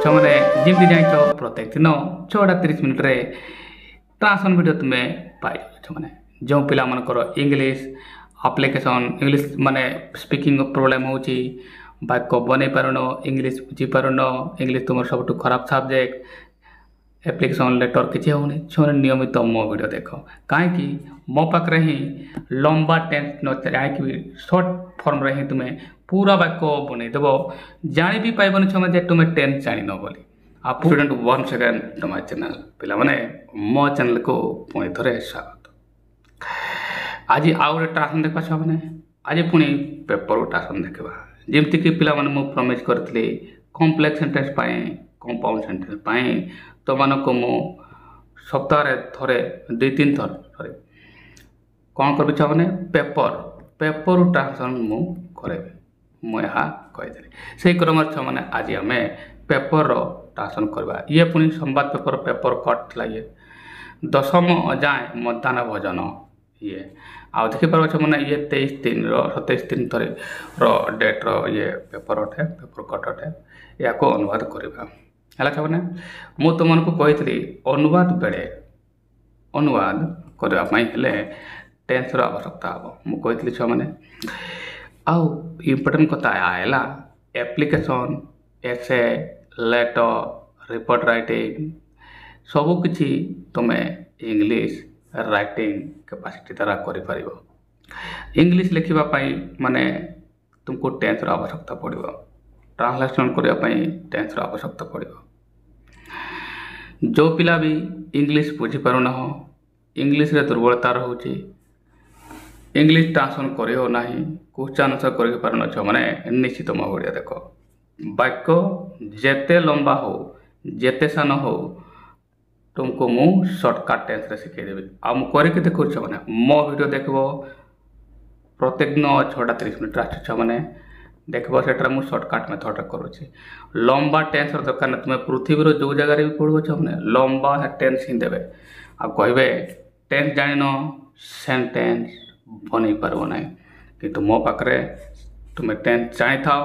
छुआने जमी जान प्रत्येक दिन 6:30 रे ट्रांसलेशन वीडियो तुम्हें पाई छुआने जो पिला मनकर इंग्लिश एप्लिकेशन इंग्लिश माने स्पीकिंग प्रॉब्लम होची वाक्य बनै पारन इंग्लिश बुझी पारन इंग्लिश तुम सब खराब सब्जेक्ट एप्लिकेशन लेटर किसी होनी छुआने नियमित मो वीडियो देख कहीं मो पाखे ही लंबा टेंस न चाहिए सर्ट फॉर्म रे ही तुम्हें पूरा वाक्य बनईदेव जानी भी पाइबन छुआ तुम्हें टेंस जान बोली आप स्टूडेंट 1 सेकेंड तुम चैनल पिला माने मो चैनल को पुणी थे स्वागत आज आउ गोटे ट्रांसलेशन देखा छुआ मैंने आज पुणी पेपर ट्रांसलेशन देखा जमीक पिला माने प्रमिज करी कम्प्लेक्स सेंटेंस कंपाउंड सेंटेंस तो मानक मु सप्ताह थे 2-3 थर सॉरी कौन कर मैंने पेपर ट्रांसलेशन मु करेबी मुझे कही से क्रम छुआ मैंने आज आम पेपर ट्रांसलेशन करवा ये पुणी संवाद पेपर कट लगे दशम जाए मध्याह्न भोजन ये आउ देखिपार मैंने ये 23/3/27 थर डेट ये पेपर अटे पेपर कट अटे या अनुवाद करवा है छुआ मु तुमको कही अनुवाद बेले अनुवाद करने टेंस आवश्यकता हम मुझे कही छुआ मैंने आउ इम्पोर्टेंट कथा है एप्लिकेशन एसे लेटर रिपोर्ट राइटिंग सबकि तुम्हें इंग्लिश राइटिंग कैपेसिटी द्वारा कर इंग्लिश लिखापी माने तुमको टेंस आवश्यकता पड़ो ट्रांसलेशन करने टेंस आवश्यकता पड़ो जो पिला भी इंग्लिश बुझीपारना इंग्लिश रे दुर्बलता रोचे इंग्लिश ट्रांसलेशन करना क्वेश्चन आंसर कर पारन छुआ मैंने निश्चित मो वीडियो देख वाक्य जेते लंबा हो जेते सान हो तुमको मु शॉर्टकट टेंस रे शिखेदेवी आ करके देखो छुआ मैंने मो वीडियो देख प्रत्येक दिन 6:30 आस छुआ मैंने देख से मुझे शॉर्टकट मेथड करुँच लंबा टेंस दरकार ना तुम्हें पृथ्वी जो जगह भी पढ़ो छुआ मैंने लंबा टेंस ही देवे आ कहे टेंस जान सेंटेंस बन पार ना कि मो पाखे तुम्हें टेंस जानी था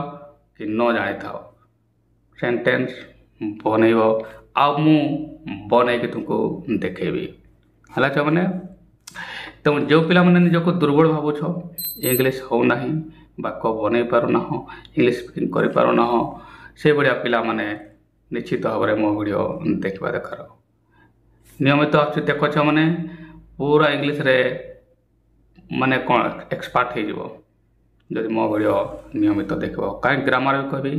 कि न जानी था सेंटेंस बनइब आ मु बन तुमको देखेबी है छुआ मैंने तुम जो पिला मैंने निजक दुर्बल भावुछ इंग्लिश होना वाक्य बन पारना इंग्लिश स्पीकिंग कर पारना से भाया पिला माने निश्चित भाव में मो वीडियो देखा देखार नियमित आस देख छुआ मैंने पूरा इंग्लिश रे माने कौन एक्सपर्ट हो जब मो वीडियो नियमित देख कहीं ग्रामर भी कहबी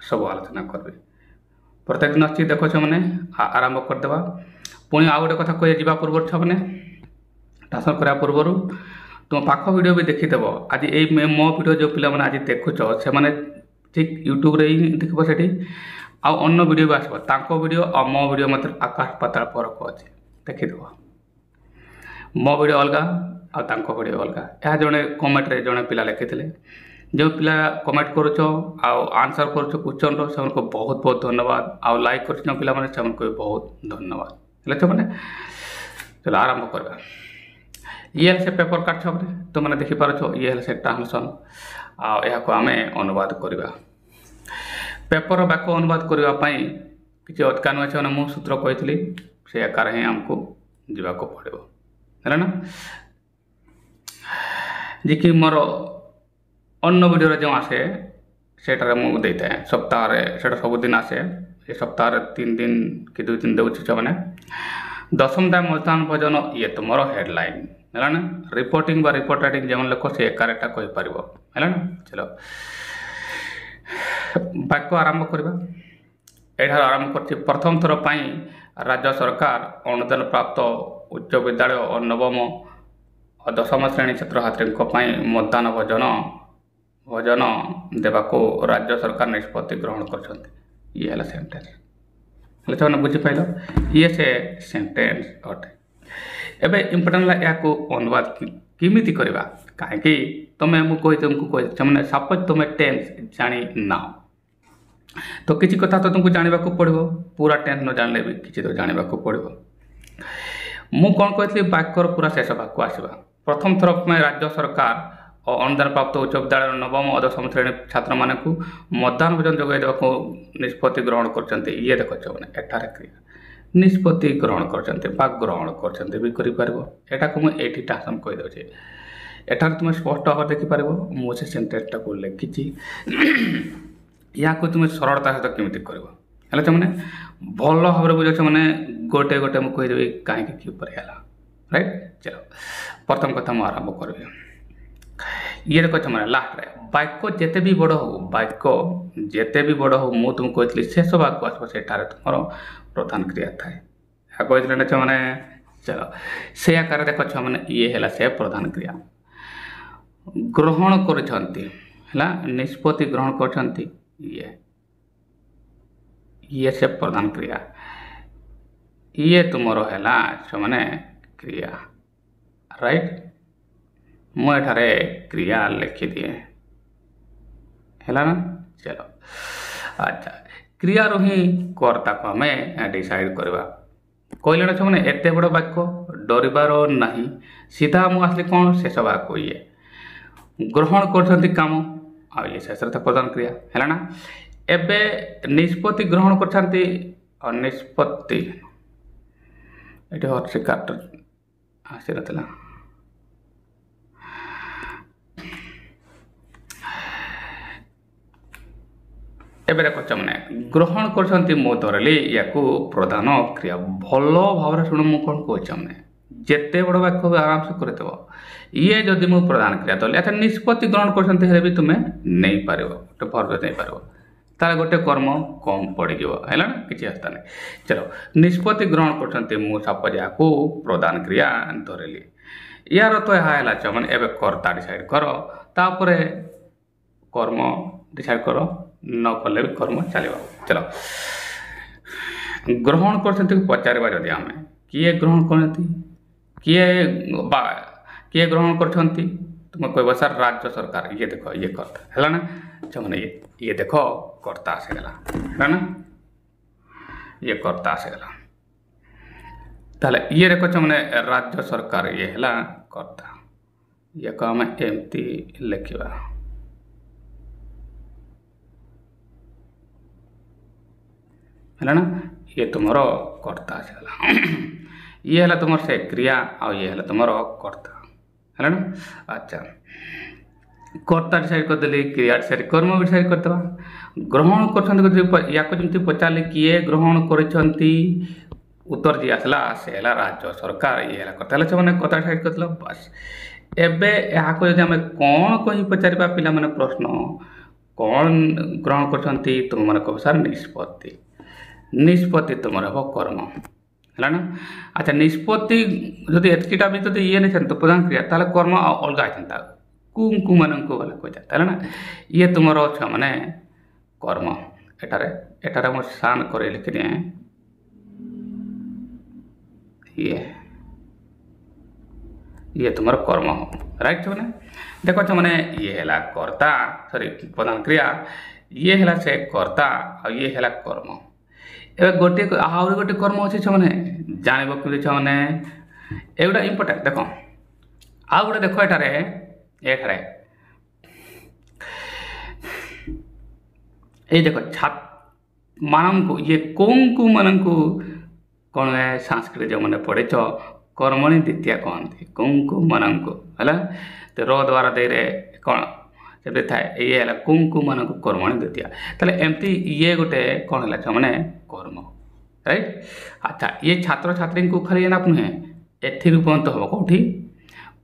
सब आलोचना करी प्रत्येक दिन आसी देख छुआ मैंने आरंभ करदे पुणी आउ गोटे कथा कह जा पूर्व छुआ मैंने ट्रांसलेशन करने पूर्व तुम पाख वीडियो भी देखीदेव आज ये मो वीडियो जो पिला आज देखुच से मैंने ठीक यूट्यूब रे ही देखो से अन्न वीडियो भी आसो वीडियो और मो वीडियो मतलब आकाश पाताल फरक अच्छे देखीदेव मो वीडियो अलग आको वीडियो अलग यह जड़े कमेंट रे जड़े पिला लिखी जो पिला कमेंट करुच आंसर करुच क्वेश्चन से बहुत बहुत धन्यवाद आउ लाइक कर पिला से बहुत धन्यवाद है मैंने चलो आरंभ करवा ये से पेपर काट छुआ तुम मैंने देखिपार ये से ट्रांसलेशन आम अनुवाद करवा पेपर वाक्य अनुवाद करने किसी अटका नुहे छुआ मुझे सूत्र कही से आकार ही आमको जावाक पड़ो है ना जी कि मोर अन्न वीडियो जो आसे सेटारे मुझे था सप्ताह से सबुदिन आसे ये सप्ताह 3 दिन कि 2 दिन दूसरी छुआ मैंने दशम दाय मध्याह्न भोजन ये तुम हेडलाइन है ना रिपोर्टिंग रिपोर्ट राइटिंग जमन लोक से एकारेटा कहीपर है ना चलो वाक्य आरंभ करवा यहाँ आरंभ कर प्रथम थर पर राज्य सरकार अनुदान प्राप्त उच्च विद्यालय और नवम और दशम श्रेणी छात्र छात्री मध्याह्न भोजन देवाक राज्य सरकार निष्पत्ति ग्रहण कर ये सेंटेंस है बुझीपाल ये से सेंटेंस अटे एवं इम्पोर्टाट या अनुवाद किमिति करवा कहीं तुम्हें मुझे तुमको कही मैंने सपोज तुम्हें टेंस जानी ना तो किसी कथा तो तुमको जानवा पड़ो पूरा टेंस न जानले भी किसी तो जानवा पड़ो मु कौन कही वाक्यर पूरा शेष भाग आसवा प्रथम थर राज्य सरकार ଅନୁଦାନ ପ୍ରାପ୍ତ ଉଚ୍ଚ ବିଦ୍ୟାଳୟର ନବମ ଓ ଦଶମ ଶ୍ରେଣୀ ଛାତ୍ରମାନଙ୍କୁ ମଧ୍ୟାହ୍ନ ଭୋଜନ ଯୋଗାଇ ଦେବାକୁ ନିଷ୍ପତ୍ତି ଗ୍ରହଣ କରୁଛନ୍ତି। ଇଏ ଦେଖୁଛ ମାନେ ଏଠାରେ କ୍ରିୟା ନିଷ୍ପତ୍ତି ଗ୍ରହଣ କରୁଛନ୍ତି ବା ଗ୍ରହଣ କରୁଛନ୍ତି ବି କରିପାରିବ। ଏଟାକୁ ମୁଁ ଏଇଠି ଟ୍ରାନ୍ସଲେସନ୍ କହିଦେଉଛି। ଏଠାରେ ତୁମେ ସ୍ପଷ୍ଟ ଭାବରେ ଦେଖିପାରିବ ମୁଁ ସେ ସେଣ୍ଟେନ୍ସଟାକୁ ଲେଖିଛି। ୟାକୁ ତୁମେ ସରଳତା ସହିତ କେମିତି କରିବ ହେଲେ ସେମାନେ ଭଲ ଭାବରେ ବୁଝାଉଛ ମାନେ ଗୋଟେ ଗୋଟେ ମୁଁ କହିଦେବି କାହିଁକି କିପରି ହେଲା। ରାଇଟ୍ ଚାଲ ପ୍ରଥମ କଥା ମୁଁ ଆରମ୍ଭ କରିବି। ଇଏ ଦେଖୁଛ ମାନେ ଲାଷ୍ଟରେ ବାକ୍ୟ ଯେତେ ବି ବଡ଼ ହଉ ବାକ୍ୟ ଯେତେ ବି ବଡ଼ ହଉ ମୁଁ ତୁମକୁ କହିଥିଲି ଶେଷ ବାକ୍ୟ ଆସିବ ସେଠାରେ ତୁମର ପ୍ରଧାନ କ୍ରିୟା ଥାଏ। ଏହା କହିଥିଲେ ନା ଛୁଆମାନେ ଚାଲ ସେ ଆକାରରେ ଦେଖ ଛୁଆମାନେ ଇଏ ହେଲା ସେ ପ୍ରଧାନ କ୍ରିୟା। ଗ୍ରହଣ କରିଛନ୍ତି ହେଲା ନିଷ୍ପତ୍ତି ଗ୍ରହଣ କରିଛନ୍ତି ଇଏ ସେ ପ୍ରଧାନ କ୍ରିୟା। ଇଏ ତୁମର ହେଲା ଛୁଆମାନେ କ୍ରିୟା। ରାଇଟ୍ ମୁଁ ଏଠାରେ କ୍ରିୟା ଲେଖିଦିଏ ହେଲା ନା ଚାଲ ଆଚ୍ଛା କ୍ରିୟାରୁ ହିଁ କର୍ତ୍ତାକୁ ଆମେ ଡିସାଇଡ଼୍ କରିବା। କହିଲେ ନା ଛୁଆମାନେ ଏତେ ବଡ଼ ବାକ୍ୟ ଡରିବାର ନାହିଁ। ସିଧା ମୁଁ ଆସିଲି କ'ଣ ଶେଷ ବାକ୍ୟ ଇଏ ଗ୍ରହଣ କରୁଛନ୍ତି କାମ ଆଉ ଇଏ ଶେଷରେ ତ ପ୍ରଧାନ କ୍ରିୟା ହେଲା ନା। ଏବେ ନିଷ୍ପତ୍ତି ଗ୍ରହଣ କରିଛନ୍ତି ନିଷ୍ପତ୍ତି ଏଠି ଅଛି କାଟ ଆସିନଥିଲା। ଏବେ ଦେଖୁଛ ମାନେ ଗ୍ରହଣ କରୁଛନ୍ତି ମୁଁ ଧରିଲି ୟାକୁ ପ୍ରଧାନ କ୍ରିୟା। ଭଲ ଭାବରେ ଶୁଣ ମୁଁ କ'ଣ କହୁଛି ମାନେ ଯେତେ ବଡ଼ ବାକ୍ୟ ଆରାମସେ କରିଦେବ। ଇଏ ଯଦି ମୁଁ ପ୍ରଧାନ କ୍ରିୟା ଧରିଲି ଆଚ୍ଛା ନିଷ୍ପତ୍ତି ଗ୍ରହଣ କରୁଛନ୍ତି ହେଲେ ବି ତୁମେ ନେଇପାରିବ ଗୋଟେ ଭର୍ବ ନେଇପାରିବ ତାହେଲେ ଗୋଟେ କର୍ମ କମ୍ ପଡ଼ିଯିବ ହେଲା ନା କିଛି ଆସ୍ତା ନାହିଁ। ଚାଲ ନିଷ୍ପତ୍ତି ଗ୍ରହଣ କରୁଛନ୍ତି ମୁଁ ସପୋଜ ୟାକୁ ପ୍ରଧାନ କ୍ରିୟା ଧରିଲି। ୟାର ତ ଏହା ହେଲା ମାନେ ଏବେ କର୍ତ୍ତା ଡିସାଇଡ଼୍ କର ତାପରେ କର୍ମ ଡିସାଇଡ଼୍ କର ନ କଲେ ବି କର୍ମ ଚାଲିବ। ଚାଲ ଗ୍ରହଣ କରୁଛନ୍ତି ପଚାରିବା ଯଦି ଆମେ କିଏ ଗ୍ରହଣ କରନ୍ତି କିଏ ଗ୍ରହଣ କରୁଛନ୍ତି ତୁମେ କହିବ ସାର୍ ରାଜ୍ୟ ସରକାର। ଇଏ ଦେଖ ଇଏ କର୍ତ୍ତା ହେଲା ନା ମାନେ ଇଏ ଦେଖ କର୍ତ୍ତା ଆସିଗଲା ହେଲା ନା ଇଏ କର୍ତ୍ତା ଆସିଗଲା। ତାହେଲେ ଇଏ ଦେଖୁଛ ମାନେ ରାଜ୍ୟ ସରକାର ଇଏ ହେଲା କର୍ତ୍ତା। ଇଏକୁ ଆମେ ଏମିତି ଲେଖିବା ହେଲା ନା ଇଏ ତୁମର କର୍ତ୍ତା ଆସିଗଲା। ଇଏ ହେଲା ତୁମର ସେ କ୍ରିୟା ଆଉ ଇଏ ହେଲା ତୁମର କର୍ତ୍ତା ହେଲା ନା। ଆଚ୍ଛା କର୍ତ୍ତା ଡିସାଇଡ଼୍ କରିଦେଲି କ୍ରିୟା ଡିସାଇଡ଼୍ କର୍ମ ଡିସାଇଡ଼୍ କରିଦେବା। ଗ୍ରହଣ କରୁଛନ୍ତି ୟାକୁ ଯେମିତି ପଚାରିଲେ କିଏ ଗ୍ରହଣ କରିଛନ୍ତି ଉତ୍ତର ଯିଏ ଆସିଲା ସେ ହେଲା ରାଜ୍ୟ ସରକାର ଇଏ ହେଲା କର୍ତ୍ତା ହେଲେ ସେମାନେ କର୍ତ୍ତା ଡିସାଇଡ଼୍ କରିଦେଲ ବାସ୍। ଏବେ ଏହାକୁ ଯଦି ଆମେ କ'ଣ କହି ପଚାରିବା ପିଲାମାନେ ପ୍ରଶ୍ନ କ'ଣ ଗ୍ରହଣ କରୁଛନ୍ତି ତୁମମାନେ କହିବ ସାର୍ ନିଷ୍ପତ୍ତି। ନିଷ୍ପତ୍ତି ତୁମର ହେବ କର୍ମ ହେଲା ନା। ଆଚ୍ଛା ନିଷ୍ପତ୍ତି ଯଦି ଏତିକିଟା ବି ଯଦି ଇଏ ନେଇଥାନ୍ତା ପ୍ରଧାନ କ୍ରିୟା ତାହେଲେ କର୍ମ ଅଲଗା ହେଇଥାନ୍ତା ମାନଙ୍କୁ ବୋଲେ କହିଥାନ୍ତା ହେଲା ନା। ଇଏ ତୁମର ଛୁଆ ମାନେ କର୍ମ ଏଠାରେ ମୁଁ ସାନ କରି ଲେଖିଦିଏ ଇଏ ତୁମର କର୍ମ ରାଇଟ୍ ମାନେ ଦେଖୁଛ ମାନେ ଇଏ ହେଲା କର୍ତ୍ତା ପ୍ରଧାନ କ୍ରିୟା ଇଏ ହେଲା ସେ କର୍ତ୍ତା ଆଉ ଇଏ ହେଲା କର୍ମ। ଏବେ ଆହୁରି ଗୋଟେ କର୍ମ ଅଛି ଛୁଆମାନେ ଜାଣିବ କେମିତି ଛୁଆମାନେ ଏଗୁଡ଼ା ଇମ୍ପୋର୍ଟାଣ୍ଟ ଦେଖ ଆଉ ଗୋଟେ ଦେଖ ଏଠାରେ ଏଇ ଦେଖ ମାନଙ୍କୁ ଇଏ ମାନଙ୍କୁ କ'ଣ ସଂସ୍କୃତ ଯେଉଁମାନେ ପଢ଼ିଛ କର୍ମଣି ଦ୍ୱିତୀୟା କହନ୍ତି ମାନଙ୍କୁ ହେଲା ତ ର ଦ୍ୱାରା ଦେଇରେ କ'ଣ ସେଠି ଥାଏ ଇଏ ହେଲା ମାନଙ୍କୁ କର୍ମଣି ଦ୍ୱିତୀୟା। ତାହେଲେ ଏମିତି ଇଏ ଗୋଟେ କ'ଣ ହେଲା ଛୁଆମାନେ କର୍ମ ରାଇଟ୍। ଆଚ୍ଛା ଇଏ ଛାତ୍ରଛାତ୍ରୀଙ୍କୁ ଖାଲି ଏନାଫ୍ ନୁହେଁ ଏଥିରୁ ପର୍ଯ୍ୟନ୍ତ ହେବ କେଉଁଠି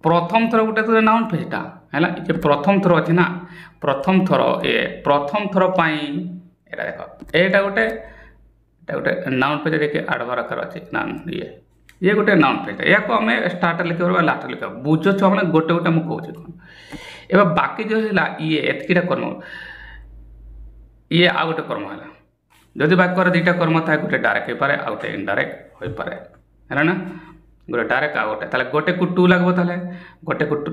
ପ୍ରଥମ ଥର ଗୋଟେ ତ ନାଉନ୍ ଫେଜ୍ଟା ହେଲା ଯେ ପ୍ରଥମ ଥର ଅଛି ନା ପ୍ରଥମ ଥର ପାଇଁ ଏଇଟା ଦେଖ ଏଇଟା ଗୋଟେ ନାଉନ୍ ଫେଜ୍ ଦେଖି ଆଡ଼ଭାର ଆକାର ଅଛି ନା ଇଏ ଗୋଟେ ନାଉନ୍ ଫେଜ୍ ଏହାକୁ ଆମେ ଷ୍ଟାର୍ଟରେ ଲେଖିବା ଲାଷ୍ଟରେ ଲେଖିବା ବୁଝ ଛୁଆ ମାନେ ଗୋଟେ ମୁଁ କହୁଛି କ'ଣ। ଏବେ ବାକି ଯେଉଁ ହେଲା ଇଏ ଏତିକିଟା କର୍ମ ଇଏ ଆଉ ଗୋଟେ କର୍ମ ହେଲା। ଯଦି ବାକ୍ୟରେ ଦୁଇଟା କର୍ମ ଥାଏ ଗୋଟେ ଡାଇରେକ୍ଟ ହୋଇପାରେ ଆଉ ଗୋଟେ ଇନଡାଇରେକ୍ଟ ହୋଇପାରେ ହେଲା ନା। ଗୋଟେ ଡାଇରେକ୍ଟ ଆଉ ଗୋଟେ ତାହେଲେ ଗୋଟେକୁ ଟୁ ଲାଗିବ ତାହେଲେ ଗୋଟେକୁ ଟୁ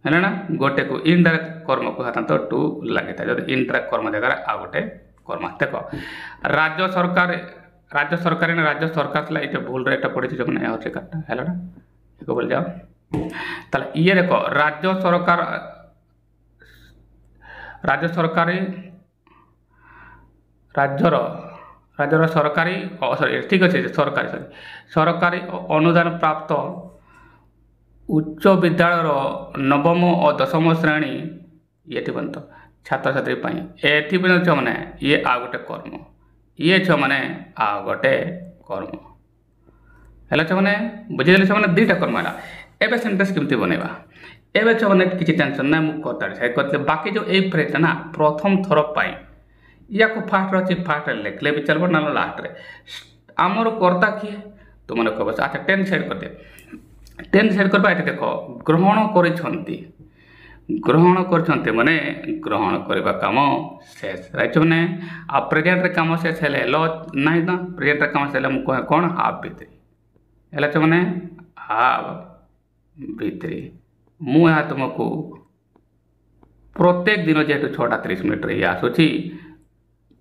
ହେଲା ନା ଗୋଟେକୁ ଇନଡାଇରେକ୍ଟ କର୍ମକୁ ସାଧାରଣତଃ ଟୁ ଲାଗିଥାଏ ଯଦି ଇନଡାଇରେକ୍ଟ କର୍ମ ଜାଗାରେ ଆଉ ଗୋଟେ କର୍ମ। ଦେଖ ରାଜ୍ୟ ସରକାର ଥିଲା ଏଇଟା ଭୁଲରେ ଏଇଟା ପଡ଼ିଛି ଯେଉଁମାନେ ହେଉଛି କାଟା ହେଲା ନା ଏକ ବୋଲେ ଯାଅ ताले ये देखो राज्य सरकार राज्य सरकारी राज्यर राज्यर सरकारी सॉरी ठीक अच्छे सरकारी सॉरी सरकारी अनुदान प्राप्त उच्च विद्यालय नवम और दशम श्रेणी ये बंत छात्र छात्री एटी मैंने ये आ गोटे कर्म ये मैंने आ गोटे कर्म है मैंने बुझीदेले से दुईटा कर्म है एवं सेन्टेन्स केमती बनवा एवं मैंने किसी टेंशन ना मुझे कहते बाकी जो ये फ्रेज ना प्रथम थर पाई या को फास्ट अच्छी फास्ट लिखले भी चलो ना लास्ट रे आमर कर्ता किए तो मैंने कह अच्छा 10 साइड कर दे 10 साइड करवा ये देख ग्रहण कर माने ग्रहण करवा काम शेष राइट मैंने आ प्रेजेंट रे काम शेष है लो ना ना प्रेजेंट रे काम शेष मुझे कौन हाफ भितरी है मैंने हाफ भितरी मुझे तुमको प्रत्येक दिन जेहेतु 6:30 मिनट ये आसूची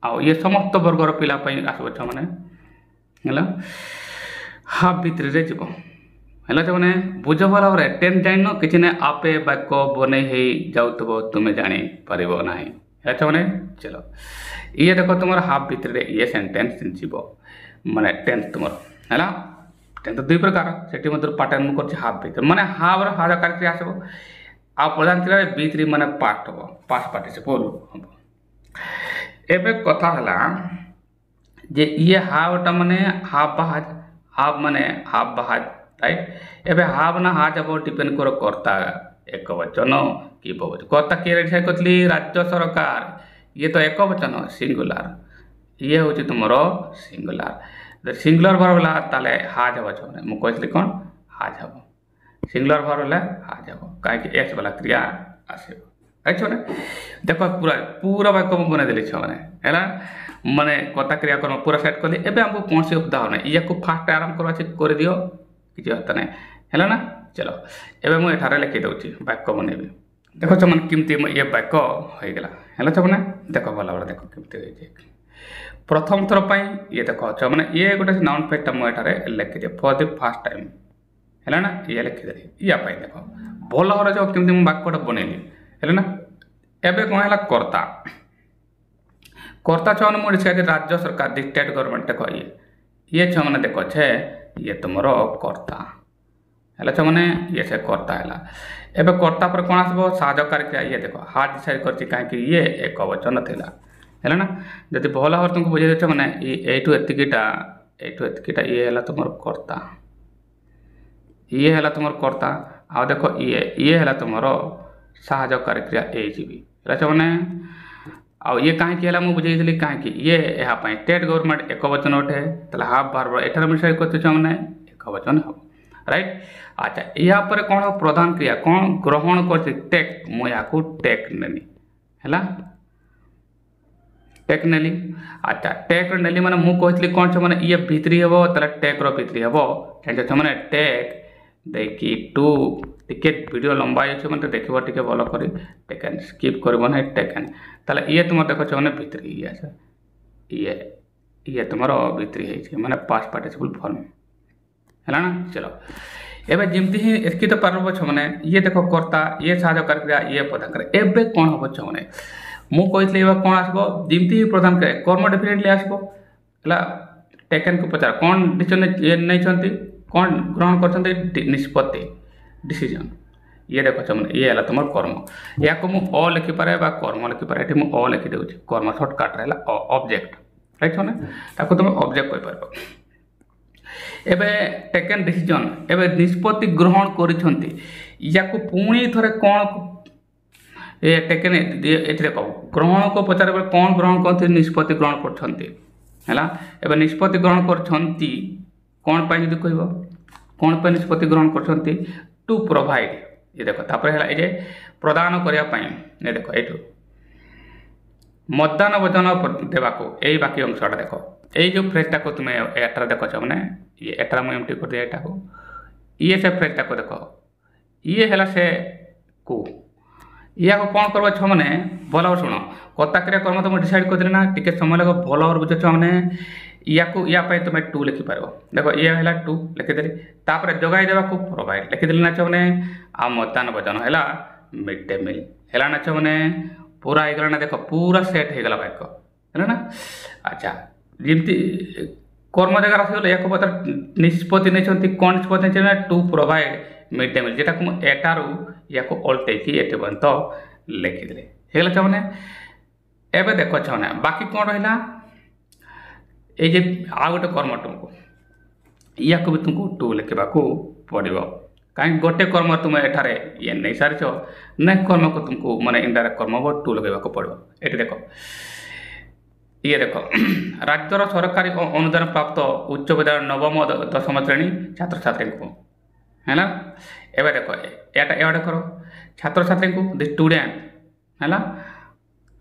ये समस्त वर्गर पिला आसब मैंने है हाफ भितर जीव है मैंने बुझ भल भाव 10 जान कि आपे वाक्य बन जाऊब तुम्हें जापर ना है मैंने चलो ये देख तुम हाफ भितर ये सेन्टेन्स जीव माने टेन्स तुम है टेन्स 2 प्रकार से पार्टन मुझे हाफ भितर माने हाफ हाज कार्य आसब आ प्रधान क्रिया B3 माने पास्ट हम पास्ट पार्टिसिपल हम एबे कथा हला जे ये हाफटा माने हाफ माने हाफ बहाज राइट एबे हाफ ना हाज अब डिपेंड करो कर्ता एक वचन कि बहुवचन कर्ता किए डिसाइड करतली राज्य सरकार ये तो एक वचन सिंगुलर ये हूँ तुम सिंगुलर सिंगुलर भर बोला ताले हाज हम मुझे कहती कौन हाज हम सिंगुलर भर बोले हाज हम कहीं एस वाला क्रिया आसो अच्छे देख पूरा पूरा वाक्य मुझे बनईदेली छुआ है माने कर्ता क्रिया कर्म पूरा सेट कली एवं आमको कौन से उदाहरण या फास्ट आराम करवा कर दियो किसी अर्थ ना है ना चलो एवं मुझे लिखी दूसरी वाक्य बनैबी देख मैंने केमती ये वाक्य होगला है मैंने देख भल भाव देख केमती प्रथम थर पर ये देख मैंने ये गोटे नाउन फ्रेजटा मुझे लिखिदे फॉर द फर्स्ट टाइम है ना ये लिखिदेली या देख भल भाव जो केमती वाक्यटा बनैली है ना एवं कौन है कर्ता कर्ता छुआ मुझे डिसाइड राज्य सरकार दी स्टेट गवर्नमेंट देख ये छुआ मैंने देख छे ये तुम कर्ता है मैंने ये से कर्ता है एवं कर्ता पर कौन आसो साहकारी क्रिया ये देख हाथ डिसाइड कर कहीं ये एक वचन थी है ना जब भल भाव तुमको बुझे देते मैंने यू एतिकीटा ये है तुम कर्ता ये है तुम कर्ता आ देख ये है तुम साहकारी क्रिया ये मैंने आ ये कहीं मुझे बुझे कहीं ये यहाँ स्टेट गवर्नमेंट एक वचन उठे तो हाफ बार बार एठार मिसाइड करते मैंने एक वचन हम राइट अच्छा या पर कौन हो प्रधान क्रिया कौन ग्रहण कर टेक मुझे टेक नेली है टेक नेली अच्छा टेक नेली मैंने मुझे कहती कौन से मैंने ये भितरी हम तो टेक भितरी हम जान मैंने टेक देखी टू टिके वीडियो लंबा अच्छे मैंने देख टे भल कर टेकन स्किप कर टेकन ताले ये तुम देख मैंने भितरी ये तुम भितरी मैंने पास्ट पार्टिसिपल फॉर्म है ना चलो एवं जमती ही एसकी तो पार्ब मैंने ये देख कर्ता ये साहकारी क्रिया ये प्रधान क्रिया एवं कौन हम मैंने मुझे कौन आसो जमती ही प्रधान क्रिया कर्म डेफिनेटली आसो है टेकन को पचार कौन डिसीजन नहीं कौन ग्रहण कर निष्पत्ति डिसीजन ये देख मैंने ये है तुम कर्म या को मुझे अ लिखिपे कर्म लिखिपे ये मुझे अ लिखिदे कर्म सर्टकट रहा ऑब्जेक्ट राइट मैंने तुम ऑब्जेक्ट कह टेकन डिसीजन एवं निष्पत्ति ग्रहण कर पुणी थे कौन ये टेकन ये देख ग्रहण को पचार कौन ग्रहण करते निष्पत्ति ग्रहण कर निष्पत्ति ग्रहण कर कौन पाई जब कह कौन पर निष्पत्ति ग्रहण कर टू प्रोवाइड ये देख ये प्रदान करने ये देख ये मतदान वचन देवाको यही बाकी अंशटा देख ये जो फ्रेजटा को तुम्हें एटा देख मैंने ये एटा मुझे एमटी कर दिया एटा को ये से फ्रेजटा को देख ये है से को या कौन कर मैंने भल भाव शुण कर्ता क्रिया कर्म तो मुझे डिसाइड कर ना टे समय लगे भल भाव बुझे मैंने या तुम्हें टू लिखिपार देख ये है टू लिखिदेली तापर जगाई देवा को प्रोवाइड लिखिदेली ना छुने आ मध्याह्न भोजन है मिड डे मिल है ना छुने पूरा हो गला देख पूरा सेट हो गला वाक्य है ना। अच्छा जमती कर्म जगह आसगला या पता निष्पत्ति नहीं कौन निष्पत्ति नहीं to provide mid day meal जेटा को एटारू या अल्टेकी एटे पर्यंत लिखिदेली हो गला छुने एवं देख छुने बाकी कौन रहा ये आ गोटे कर्म तुमको या भी तुमको टू लिखा पड़ो कहीं गोटे कर्म तुम एठारे ये नहीं सारी नेक्स्ट कर्म को तुमको माने इनडायरेक्ट कर्म टू लगेगा पड़ो। ये देख ये देख राज्यर सरकारी अनुदान प्राप्त उच्च विद्यालय नवम दशम श्रेणी छात्र छात्री को है ना। एवं देख एटा कर छात्र छात्री को द स्टूडेंट है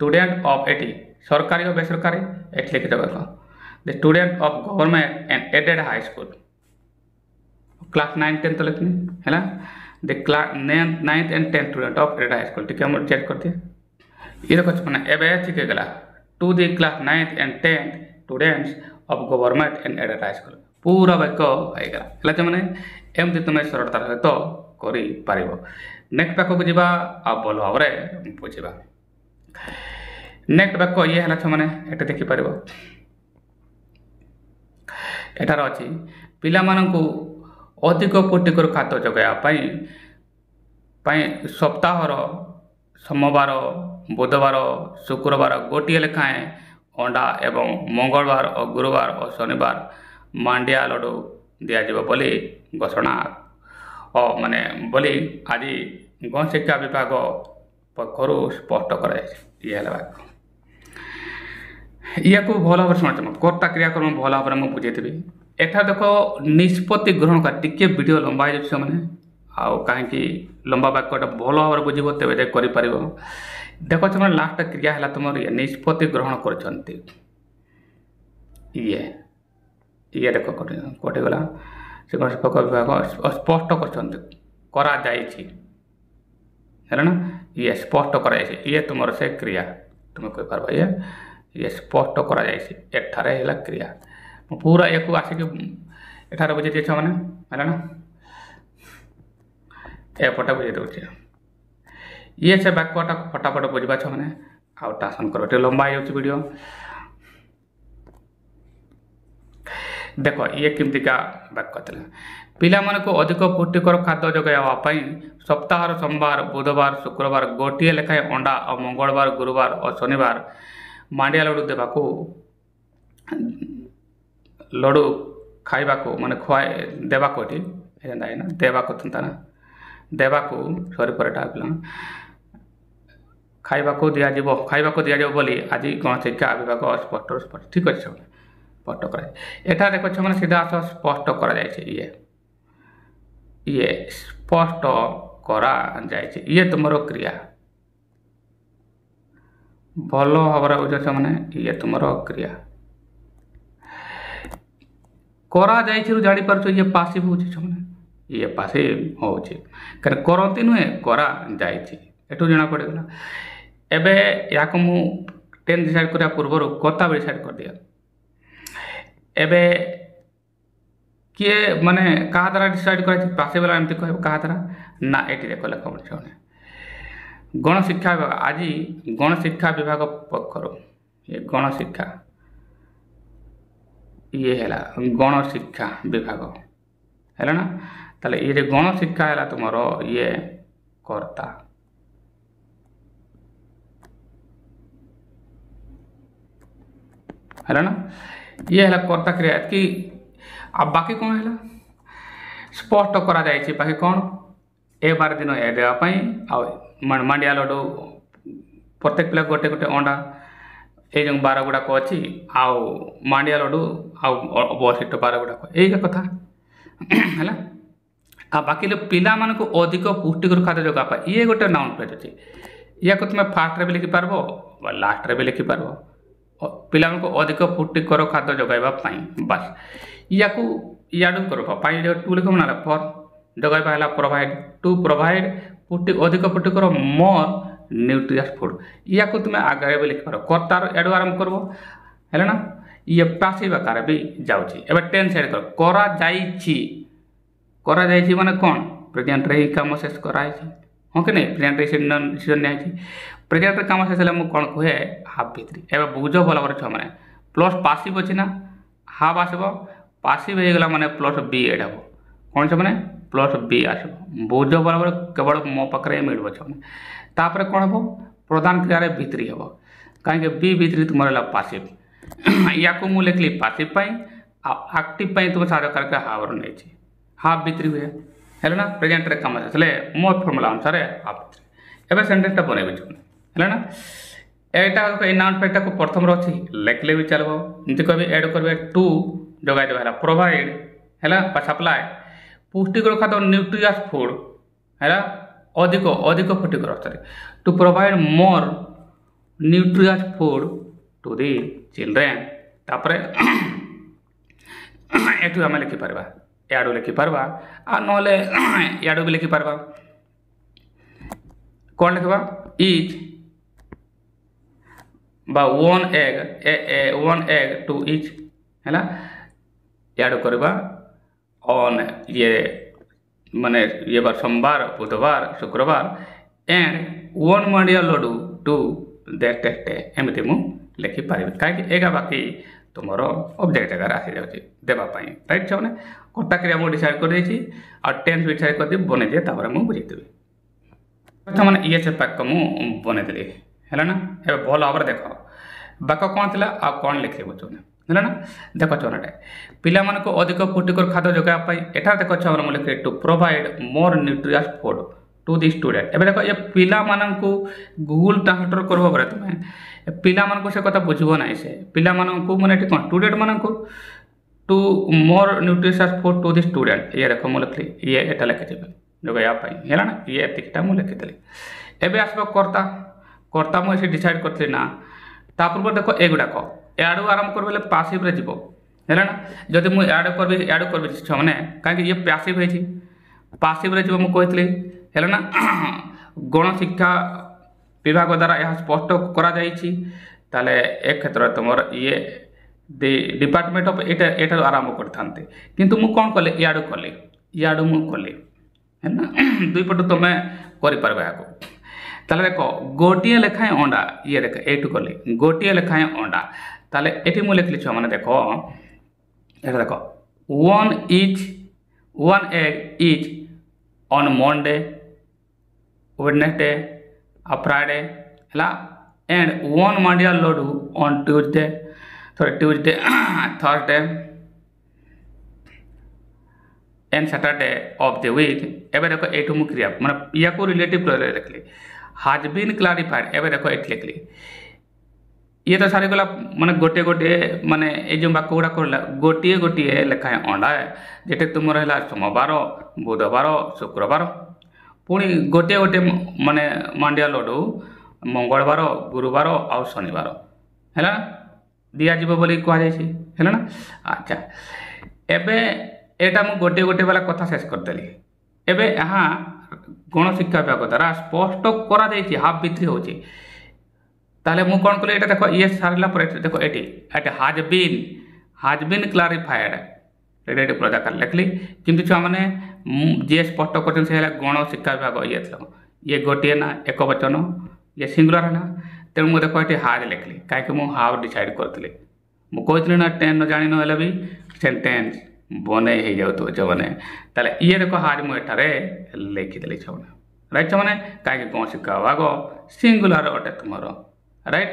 स्टूडेंट ऑफ एटी सरकारी और बेसरकारी एट लिखी देख the student of government and aided high school class 9 10 तो लिखनी है ना the class 9th and 10th student of aided high school ठीक है हम चेक करते ये देखो मैंने एवं ठीक है to the class 9th and 10th students of government and aided high school पूरा वाक्य होगा है मैंने एमती तुम सरलतार सहित कर नेक्स्ट वाक्य को जीवा आ भल भाव में बुझा नेक्स्ट वाक्य ये है मैंने ये देखिपर एटार अच्छी पिला मानू अधिक पुष्टिकर खाद्य जगाई सप्ताहर सोमवार बुधवार शुक्रवार गोटे लेखाएं अंडा एवं मंगलवार और गुरुवार और शनिवार मांडिया लड्डू दिज्व बोली घोषणा और माने बोली आज गणशिक्षा विभाग पक्षर स्पष्ट कर या को भल भाव शुणु कर्ता क्रियाक्रम भल भाव में बुझेबी एटा देख निष्पत्ति ग्रहण कर टिके वीडियो लंबा हो मैंने आउ कहीं लंबा वाक्यटा भल भाव में बुझे तेज कर देख से लास्ट क्रिया है तुम ये निष्पत्ति ग्रहण कर ये देख कटिगला से गणशिक्षक विभाग स्पष्ट कर ना ये स्पष्ट कर ये तुम से क्रिया तुम कहीपर ये स्पष्ट कर एठारे क्रिया पूरा एक आसिक एठारे बुझे दे मैंने है ना एपटे बुझे दूचे ये से वाक्यटा फटाफट बुझा मैंने आउ ट्रांसलेट कर लंबा हो वीडियो देख ये केमतिका वाक्य था पिला माने को अधिक पुष्टिकर खाद्य जगाई सप्ताह सोमवार बुधवार शुक्रवार गोटे लेखाएं अंडा और मंगलवार गुरुवार और शनिवार मांडिया लड्डू देवाको लड्डू खाइबा को माने खुआ देवाको ना देवाको था ना देवाको सरी पर खाइबाको दिज्व बोली आज गणशिक्षा विभाग स्पष्ट ठीक अच्छे स्पष्ट कर एटा देखो मैंने सीधा स्पष्ट कर ये स्पष्ट करा ये तुम क्रिया भल भाव बुझे मैंने ये तुम क्रिया करा जापार ये पासिव हो ये पासिव हो करती नुहे करा एटू जना पड़ेगा एवं या टेन डिसाइड करने पूर्व कर्ता भी डिसाइड कर दिया एवं किए माने क्या द्वारा डिसाइड कर पासिव वाला एमती कह क्या द्वारा ना ये देख लेख पड़े गणशिक्षा विभाग आज गणशिक्षा विभाग पक्षर ये गणशिक्षा ये है गणशिक्षा विभाग है ना ताले ये गणशिक्षा है तुम ये कर्ता है ना ये है कर्ता क्रिया कि अब बाकी कौन है स्पष्ट करा जाए बाकी कौन ए बार दिन ए देवाई मांडिया लड्डू प्रत्येक पिला गोटे गोटे अंडा ये जो बार गुड़ाक अच्छी आउ मांडिया लड्डू आठ बार गुड़ाक यही कथा है आ बाकी पिला मान को अधिक पुष्टिकर खाद्य जगह ये गोटे नाउन फ्रेज अच्छे या तुम फास्ट भी लिखिपार लास्ट भी लिखिपार पिला को अधिक पुष्टिकर खाद्य जगाइवाई बस या याडू कर टू लिख ना फर जगाइबा प्रोवाइड टू प्रोवाइड अधिक पुष्टिकर मोर न्यूट्रियस फूड या तुम आगे भी लिखिपार कर्तार एडू आरंभ कर है ना ये पैसिव आकार भी जाउची। एबे टेंस ऐड कर करा जाइछि माने कोन प्रेजेंट रे ही काम शेष करा है हां कि नहीं प्रेजेंट रे डिसीजन नै है प्रेजेंट रे काम शेष ले मु कोन कहे हाफ भितरी। एबे बुझो भला पर छ माने प्लस पैसिव अछि ना हाफ आसबो पैसिव हे गेला माने प्लस बी एड हबो कोन छ माने प्लस बी आसबो बुझो भला पर केवल मो पकरे मिलबो छ माने तापर कोन हबो प्रदान क्रिया रे भितरी हबो काहे के बी भितरी तुमरा ला पैसिव या को मु लिखली पैसिव पई आ एक्टिव पई तुम सारा करके हाफ रो नै छी हाफ भितरी हुए है ना प्रेजेंट रे काम आसले मो फार्मूला अनुसार हाफ भितरी। एबे सेंटेंस ता बनेबे छ है ना एटा को नाउन पेटा को प्रथम रो छी लिखले भी चलबो जे कहबे ऐड करबे टू जोगाइ देबा प्रोवाइड हैला सप्लाई पुष्टिकर खाद्य न्यूट्रियस फूड हैला अधिक पुष्टिकर sorry to provide more nutritious food to the children तापरे एटू हम लिखि परबा याडू लिखि परबा आ नले याडू भी लिखि परबा कोन लिखबा इज बा वन एग टू इच हैला याडू करबा ऑन ये माने ये बार सोमवार बुधवार शुक्रवार एंड वन मंडिया लड्डू टू दैट डे एमती मु लिखि पारिबे काहे एगा बाकी तुमरो ऑब्जेक्ट अगर आसी जाउची देबा पई राइट छ माने कोटा क्रिया मु डिसाइड कर देछि और टेंस भी डिसाइड कर दे बने जे तापर मु बुझि देबे प्रथम माने ये से पैक मु बने देली हैला ना ए भल आबर देखो बाक कोन थिला आ कोन लिखे बुझो हैला ना देखो छनटे पिला मन को अधिक पुष्टिकर खाद्य जोगा पई एठा देखो छ मु लिखे to provide more nutritious food to the student एबे देखो ये पिला मानन को गूगल ट्रांसलेटर करबो बरे तुमे पिला मानन को से कथा बुझबो नै से पिला मानन को माने कोन स्टूडेंट मानन को to more nutritious food to the student ये देखो मु लिखली ये एटा लिखे देबे जोगा या पई हैला ना ये एतिकटा मु लिखे देली एबे आसबो कर्ता मु से डिसाइड करथि ना तापर देखो एगुडा को याडू आरंभ करबेले पैसिव रे जीवो हैला ना जदि मु याडू करबे छ माने काहे ये पैसिव है छी पैसिव रे जीवो मु कहथली हैला ना गण शिक्षा विभाग द्वारा यह स्पष्ट करा जाइछि ताले एक क्षेत्र तुमर ये डिपार्टमेंट ऑफ एटा आरंभ करथांते किंतु मु कोन कले याडू मु कले है ना दुई पट तुमे करि परबे आको ताले देखो गोटिए लेखाय अंडा ये देख एटू कले गोटिए लेखाय अंडा ताले एठी मु लिखली छ माने देखो एटा देखो one egg each on Monday Wednesday आ फ्राइडे हैला एंड वन मंडिया लड्डू on Tuesday Thursday and Saturday of the week एबे देखो एटू मु क्रिया माने या को रिलेटिव लिखली हैज बीन क्लैरिफाइड एबे देखो एट लिखली ये तो सारी गला माने गोटे माने ए जो बाक गुडा करला गोटे लेखाय अंडा जेटे तुम रहला सोमवार बुधवार शुक्रवार पुणी गोटे माने मांडिया लड्डू मंगलवार गुरुवार आ शनिवार हैला दिया जीव बोली कह जायछि हैला ना अच्छा एबे एटा मु गोटे वाला कथा शेष कर देली एबे यहाँ गण शिक्षा विभाग द्वारा स्पष्ट करा जायछि हाफ भितरी होछि ताले मु कोन कले एटा देखो ये सारला पर देखो एटी हैज बीन क्लैरिफाइड रेडी प्रजाकार लिखली किंतु छुआ माने जे स्पष्ट करछन से गण शिक्षा विभाग ये गोटे ना एक वचन ये सिंगुलर है तेणु मुझे देखो ये हाज लिखली कहीं मुझे हाव डिसाइड करी मुझे ना टेन न जानी ना भी सेंटेंस बने हो जाऊ छने ताले ये देखो हाज मुझे लिखिदेली छने राइट छने कहीं कौन शिक्षा विभाग सिंगुलर अटे तुम राइट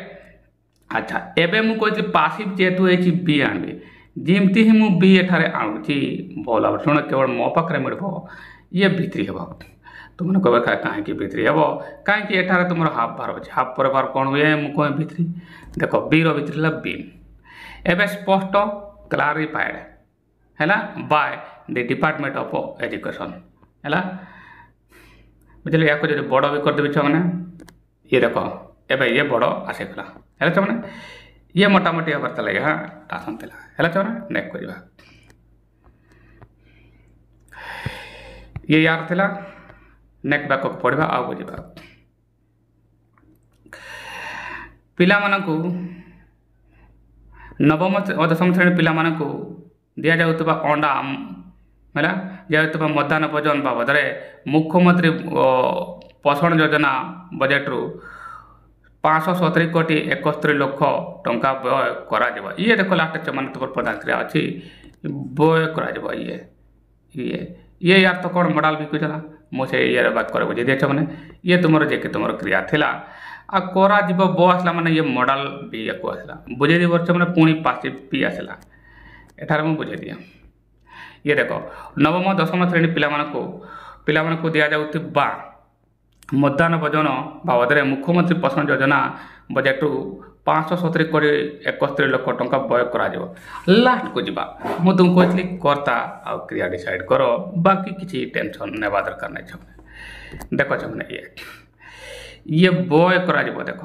अच्छा एबे मु कहती पैसिव जेहेतु है बी आनबी जमती ही मु बी एठारे आनुची भल भाव शुण केवल मो पाखे मिल ये भित्री हे तुमने कह कहीं भित्री हे कहीं एठारे तुम हाफ बार अच्छे हाफ पर बार कौन हुए मुझे भित्री देख बी भित्री बीन एवं स्पष्ट क्लारिफाइड है by the department of education है बुझे या जो बड़ भी करदेवी छुआ ये देख एवं ये बड़ आसीगला है छुआ ये मोटामोटी हबार था लगे हाँ टासन है छुआ नेक्स्ट करवा ये यार थिला नेक्स्ट बैक पढ़ा आ बुझा पिला मानकु नवम और दशम श्रेणी पिलामानंकु दिया जाउतबा अंडा है दिया मध्याह्न भोजन बाबद मुख्यमंत्री पोषण योजना बजेट रु 570 कोटी 71 लाख टंका व्यय करा ये देख लास्ट मैंने तुम प्रदान क्रिया अच्छी व्यय करा ये यार तो कौन मॉडल भी चला मुझे ये बात कर बुझे दिए मैंने ये तुम जे तुम क्रिया थिला आ करा बो आसला मैंने ये मॉडल भी को आसला बुझे दी वर्ष मैंने पुणी पासिव भी आसला एठार मुझे बुझे दिए ये देख नवम दशम श्रेणी पिलामानंकु दिया जाउतिबा मध्याह्न भोजन बाबद मुख्यमंत्री पोषण योजना बजेट रु 570 कोटी 71 लाख टंका व्यय करा लास्ट को जीवा मु तुमको कहली कर्ता आ क्रिया डिसाइड कर बाकी किसी टेंशन नेबा दरकार नहीं छमने देखो छमने ये व्यय करा देख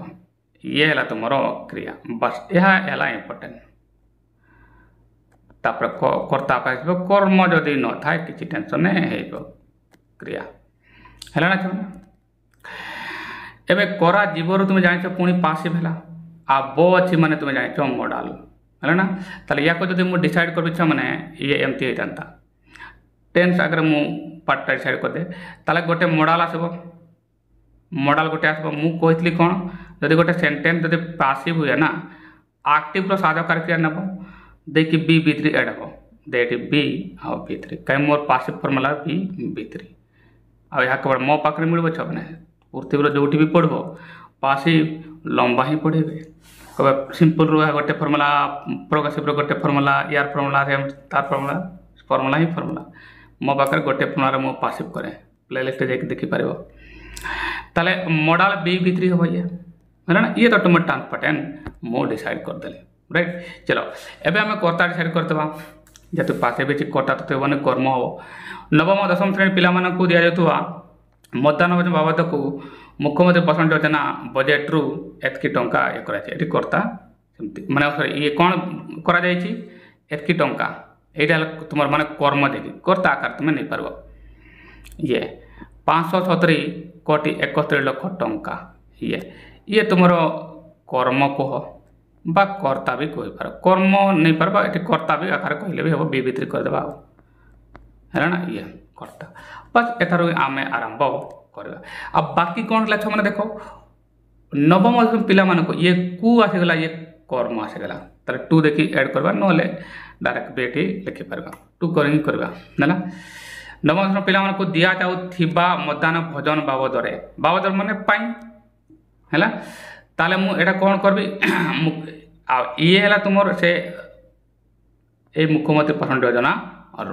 ये है तुम क्रिया बस यह है इम्पोर्टेंट तापर कर्ता कर्म जदि न था किसी टेंशन नहीं क्रिया है ना छमने एबे करा जीवर तुम जान पुणी पासिव है आ बो अच्छी माने तुम जान मॉडल है ना ताले या को जदि मु डिसाइड कर मैंने ये एमती होता टेंस अगर मु पार्टा डिसाइड कर दे ताले गोटे मॉडल आसब मॉडल गोटे आसब मु कहती कौन जदि गोटे सेंटेंस जदि पासिव हुए ना एक्टिव रो साधकार क्रिया नब देखि बी बी3 एड हम देट बी आ बी3 कहीं मोर पासिव फॉर्मूला बी3 आ केवल मो पाखे मिल छने पृथ्वी जो भी पढ़ो पासिव लंबा ही पढ़े कब सिंपल रो गोटे फॉर्मूला प्रोग्रेसिव गोटे फॉर्मूला यार फॉर्मूला तार फॉर्मूला ही फॉर्मूला मो पाखे गोटे फॉर्मूला मो पासिव करे प्लेलिस्ट जाके देखिपार ताले मॉडल बी बी3 हम ये है ना ये तो तुम ट्रांसपेरेंट मो डिसाइड करदेली राइट चलो एबे आम कर्ता डिसाइड करदेबा जेतु पासिव कर्ता तो मैंने कर्म हम नवम दशम श्रेणी पिलामानंकु दिया जाउतबा मध्याह्न भोजन बाबद को मुख्यमंत्री पोषण योजना बजेट रु एतकी टंका ये कराई कर्ता माने ये कौन करा एतकी टंका यहाँ तुम माने कर्म देखी कर्ता आकार तुम नहीं पार ये 570 कोटी 71 लाख टंका ये तुम कर्म कह बा कर्ता भी कही पार कर्म नहीं पार ये कर्ता भी आकार कहले भी हम बी3 करदे है ना ये कर्ता बस एथार आम आरंभ करवा अब बाकी कौन है मैंने देख नवम पिला मानक ये कु आसीगला ये कर्म आसीगला ताले टू देखी ऐड करवा नले डायरेक्ट बेटी लिखिपार टू करवा है नवम पिला मानक दिया जाउथिबा मध्याह्न भोजन बाबद माने पाई है ताले मु एटा कौन करबी ये है तुमर से ए मुख्यमंत्री पोषण योजना और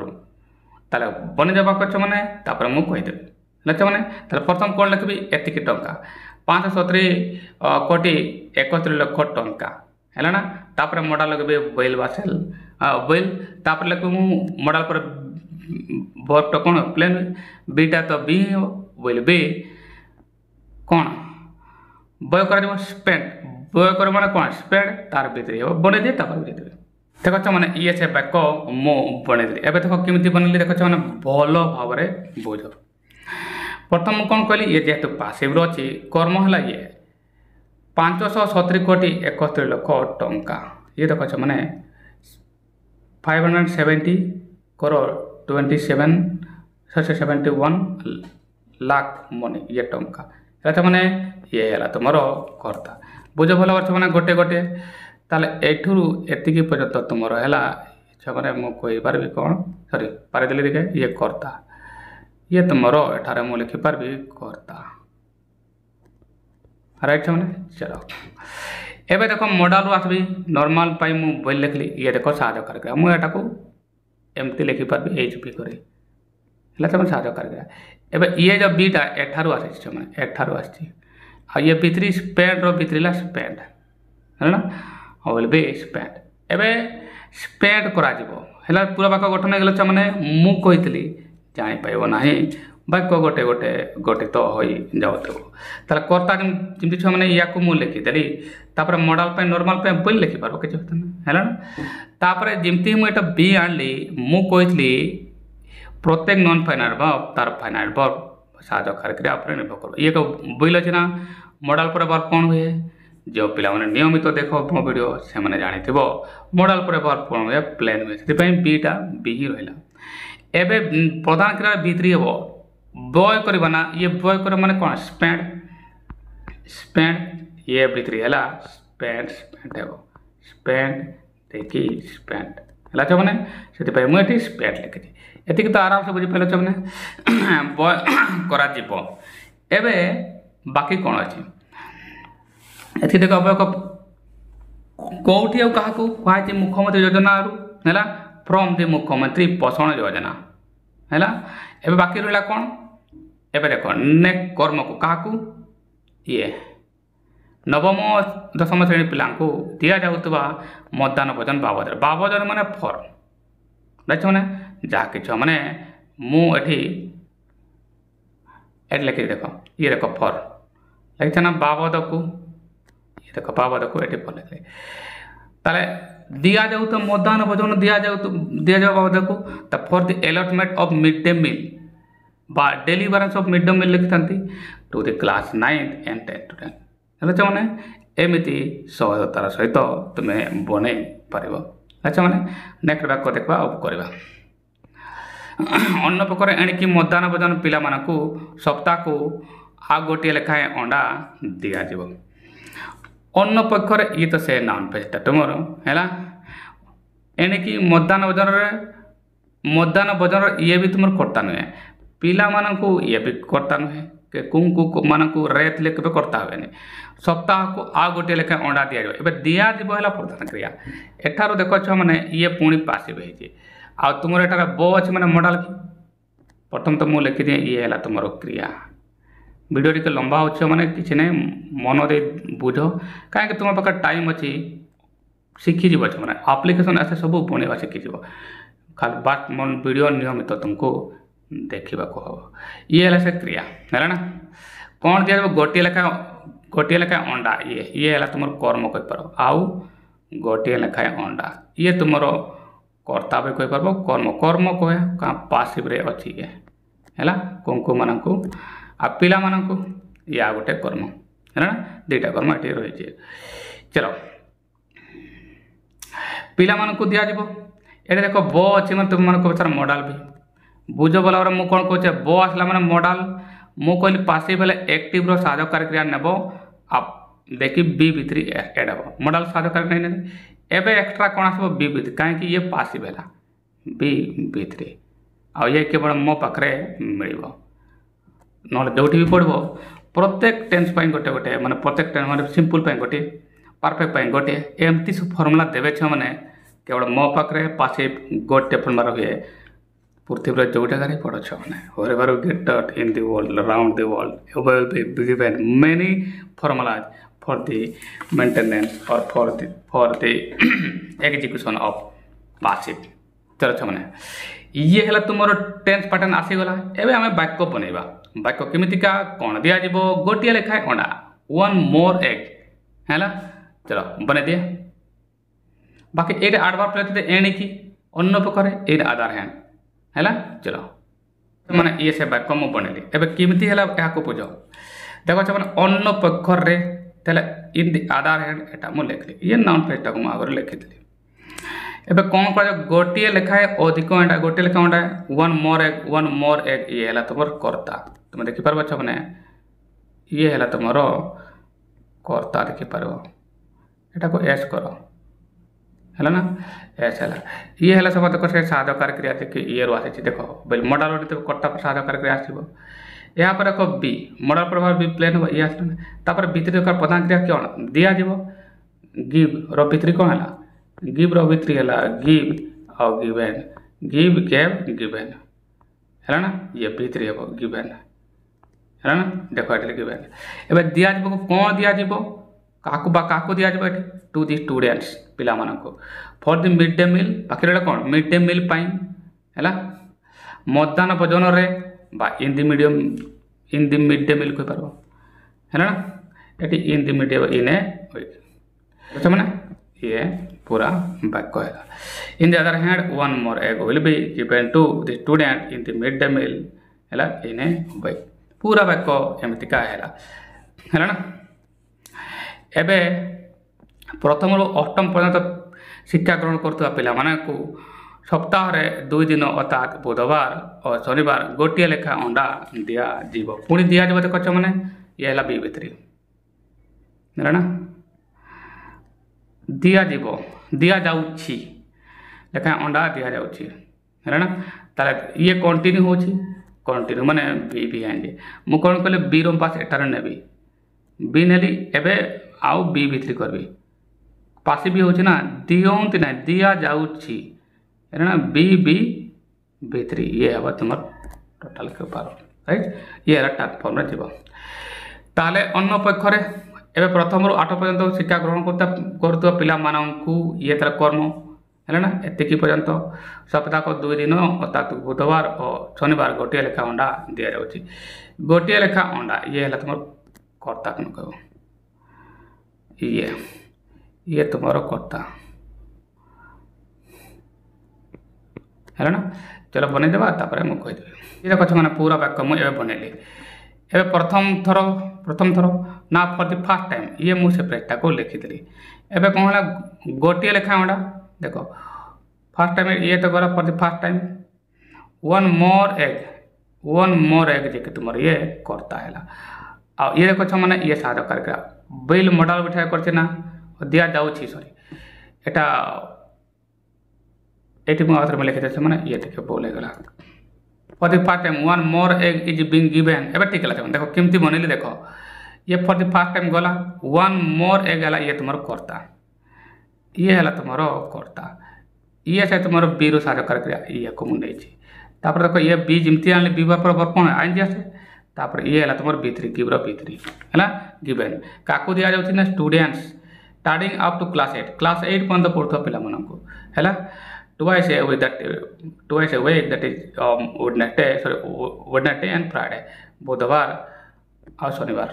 ताले बन जावा कछ माने तापर मु कहिदेबी लक्ष्य मैंने प्रथम कौन लिखी एति टंका 570 कोटी 71 लाख टंका है ना तापर मॉडल लगे बैल बासेल बैल तापर लिखे मु मॉडल पर वर्ब तो कौन प्लेन बीटा तो बी हो बैल बी कौन व्यय कर स्पेंड व्यय कर माने कौन स्पेंड तार भीतर हो बने दिए तापर भी देबे देख मैंने ये से वाक्य मो बने एबे देख केमती बनली देख मैंने भल भाव बुझ प्रथम कौन कहली ये जेहेतु पासिव अच्छी कर्म है ये 570 कोटी 71 लाख टंका ये देख मैंने 570 करोड़ 71 लाख मनी ये टंका है मैंने ये है तुम कर्ता बुझ भल वर्ष मैंने गोटे गोटे ताले एठू एतिकी पर्यंत तुम है मैंने मुझे कौन सॉरी पारिदेली देखे ये कर्ता ये तुम एठारे मु लिखिपारि कर्ता राइट मैंने चलो एबे देखो मॉडल रू आसबी नॉर्मल पाई मु बोल लिखली ये देखो साहाଯ୍ୟ करके मु एटा को एमती लिखिपारि एचपी करे हला तुम साहाଯ୍য करके एबे ये जो बीटा एठारू आसी मैंने एठारू आसी आ ये भीतरी स्पेंड रो भीतरीला स्पेंड है ना और बे स्पेंड एबे स्पेंड करा जीवो हला पूरा वाक्य गठन हो गला मैंने मु कहितली जानी पाइब ना वाक्य गोटे गोटे गठित हो जाऊे कर्ता जमी छुआ मैंने या को मुझे लिखिदेली तापर मॉडल पे नॉर्मल पे बोल लिखिपार किसी है ना तापर जमती मुझे बी आनली मु कही प्रत्येक नॉन फाइनाइट वर्ब तार फाइनाइट वर्ब साहाଯ୍ୟ क्रिया निर्भर कर ये बोल अच्छे ना मॉडल पर वर्ब कौन हुए जो पिला माने नियमित देख मो वीडियो से माने जानि थिबो मॉडल पर वर्ब फॉर्म में प्लेन में से पई बीटा बी ही रहला। एबे प्रधान क्रिया भीतरी हेबो बॉय करबा ना ये बॉय कर माने कोन स्पेंड स्पेंड ये भीतरी हला स्पेंड स्पेंड हेबो स्पेंड देखि स्पेंड हला छ माने सेति पई मु एटी स्पेंड लिखि एति तो आराम से बुझि पेलो छ माने बॉय करा जीवो। एबे बाकी कोन अछि एथि देख कौटी आ क्या कहुई मुख्यमंत्री योजना है फ्रॉम द मुख्यमंत्री पोषण योजना है। एबे बाकी रहा कौन एबे देख ने कर्म को क्या ये नवम दशम श्रेणी पिला दि जाऊा मतदान भोजन बाबद बाबद माने फॉर्म देख मैंने जहाँ कि मैंने मुझे लिखी देख ये देख फॉर्म लिखा ना बाबद को ये देख बाबद को ये फॉर्म लिखे ताले दिया जाऊ तो मतदान भोजन दिया जाऊ बाबद को तो for the allotment of mid day meal बा deliverance of mid day meal लिखिथांती to the class 9th and 10th student हेल्ला मैंने एमती सहजतार सहित तुम्हें बन पार। अच्छा मैंने नेक्स्ट वाक्य देखा अब करवा अन्न प्रकार एणिकी मतदान भोजन पिला मानकू सप्ताह को आ गोटे लेखाएं अंडा दिया जीव अन्न पक्षर ये तो से नाउन पेजटा तुमर है एणिकी मतदान भोजन ये भी तुम कर्ता नुहे पिला मानकू ये भी कर्ता नुहे के कुंकु मानकू रेत लेके कर्ता हुए सप्ताह को आ गोटे लेखा अंडा दि जाए दिया जीव है प्रधान क्रिया एठार देख मैंने ये पुणी पासिव होती आ तुम एटार ब अच्छे मैंने मॉडल की प्रथम तो मुझे लिखिदिए ये है तुम क्रिया वीडियो टी लंबा हो मैंने किसी ना मन दे बुझ कहीं तुम पाखे टाइम अच्छी शिखीज मैंने आप्लिकेसन आसे सब बुणवा शिखीज खाली बात मन वीडियो नियमित तुमको देखा हम ये है से क्रिया है ना कौन दिया गोटे लेखाएं अंडा ये है तुम कर्म कहीपर आउ गोटे लेखाएं अंडा ये तुम कर्ता भी कहीपर कर्म कर्म कह पासिव रे अच्छी ये है कुंकु मानू आ पिला मानू या गोटे कर्म है ना दुईटा कर्म ये रही चलो पिला मानू दि जाव ये देख ब अच्छे मैंने तुम मान पचार मॉडल भी बुझ बोला मुझे कौन कहे ब आसला मैंने मॉडल मु कहली पासिव है एक्टिव साधकारी क्रिया नेब आप देखी बी भितरी एड हम मॉडल साधकारी नहीं एवं एक्सट्रा कौन आसो बी भितरी कहीं ये पासिव है बी भितरी आ ये केवल मो पाखे मिल ना जो भी पढ़ो प्रत्येक टेन्स गोटे गोटे माने प्रत्येक टेन्स माने सिंपल गोटे परफेक्ट गोटे एमती सब फर्मुला देवे मैंने केवल मो पाखे पासिव गोटे फर्मुला हुए पृथ्वी जो जगह पढ़ मैंने wherever you get dirt in the world around the world you will be given many formulas for the maintenance or for the execution of passive चलो मैंने ये है तुम टेन्स पैटर्न आसीगला एवं आम वाक्य बनइबा वाक्य केमितिका कौन दि जाव गोटे लेखाएं अंडा वन मोर एग है चलो बन दिए बाकी ये आडवर्ब लेते एणिकी अन्न प्रकार ये आधार हैंड है चलो मैंने ये से वाक्य मुझे बनैली एवं केमिति है यहाँ बुझ देख मैंने अन्न पक्षर इन दि आधार हैंड एटा मुझे लिखली ये नाउन पेजटा को आगे लिखी एबे कौन कर गोटे लेखाएं अधिक अंडा गोटे लेखा अंडा वन मोर एग ये है तुम कर्ता तुम देखिपार मैंने ये है तुम कर्ता देखिपार यहाँ को एस कर है ना एस है ये है सब देख से साधकार क्रिया देखिए ये आसी देख बोल मॉडल कर्ता साधकार क्रिया आसो यहाँ पर देख बी मॉडल प्रभाव बी प्लेन हो ये आसला भितरी देख प्रधान क्रिया कौन दि जाव गिव भितरी कौन है गिव भितरी है गिव और गिवेन गिव गेव गिवेन है ना ये भितरी हम गिवेन है ना देख ये गिवेन एवं दि जाव कौन दि जाव क्या दि जाव ये टू दि स्टूडेंट्स पिला मानक for the mid day meal बाकी रहा कौन मिड डे मील है मतदान भोजन रे बा इन दि मिड डे मील कहीपर है ना ये in the mid day in a week मैंने ये पूरा वाक्य है in the other hand one more egg will be given to the student in the mid day meal है इन ए वीक पूरा वाक्य एमतिका है ना एबे प्रथम अष्टम पर्यंत शिक्षा ग्रहण करुवा पिला मानकु सप्ताह रे 2 दिन अर्थात बुधवार और शनिवार गोटे लेखा अंडा दिया जीव पुणी दिया जीव देख मैंने ये है बी भित्री ना दिया जीव दिया जाउछि लेखा अंडा दिया जाउछि है ना ताले ये कंटिन्यू होछि कंटिन्यू माने बी बी आंजे मु कोन कहले बी रो पास एटार नेबी बी नेली एबे आउ बी भित्री करबी पासी भी होछि ना दियंति ना दिया जाउछि है ना बी बी भित्री ये हवा तुम टोटाल के पार राइट ये है टाक फॉर्म रे जीव ताले अन्य पक्षरे एबे प्रथम रु 8 पर्यंत शिक्षा ग्रहण करता पिला मानकु ये तर कर्म है ना एतिकी पर्यंत सप्ताह को 2 दिन अर्थात बुधवार और शनिवार गोटे लेखा अंडा दिया जाउछि गोटे लेखा अंडा ये है तुम कर्ता कौन कहो ये तुम्हारा कर्ता है ना चलो बनई देवा तापर मु कहीदेवी ये कथ मैंने पूरा वाक्य मुझे बनैली एवं प्रथम थर ना फॉर द फर्स्ट टाइम ये मुझे सेपरेटा को लिखिदी एवं कौन है गोटे लेखा अंडा देखो फर्स्ट टाइम ये तो गला for the first time one more egg जे तुम ये करता है आ ये देखो मैंने ये साझा करके बिल मॉडल बिठा कर दिया जाऊँगी सॉरी एटा एटी में लिखी से मैंने ये देखे बोल गला for the first time one more egg is being given एबे ठीक है देखो केमती बनैली देखो ये फॉर द फर्स्ट टाइम गला वन मोर एग है ये तुम करता ये है तुम कर्ता ये से तुम बी रू साझा करके ये को मुझे तापर देखो ये बी जमती आने बी पर कौन आइन जी आसे तापर ये है तुम B3 गिव्र B3 है गिवन काकू दिया जाउछि ना students starting up to class 8 पर्यंत पढ़ुवा पिला मानकु है twice a week that is Wednesday and Friday बुधवार और शनिवार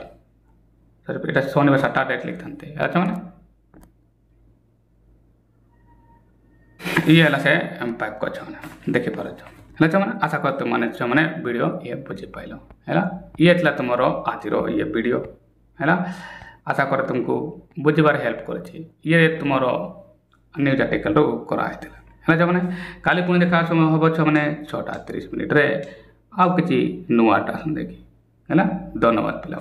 सॉरी এটা शनिवार सैटरडे लिखते अच्छा माने ये है से पैक कर देखि पार है माने आशा करते माने माने वीडियो ये बुझी पाइल है ये थी तुम आज ये वीडियो है आशा कर तुमको बुझार हेल्प कर ये तुम न्यूज आर्टिकल कराई है मैंने काली पुणी देखा समय हम मैंने 6:30 आउ कि नुआ टासन देखी है धन्यवाद पिला।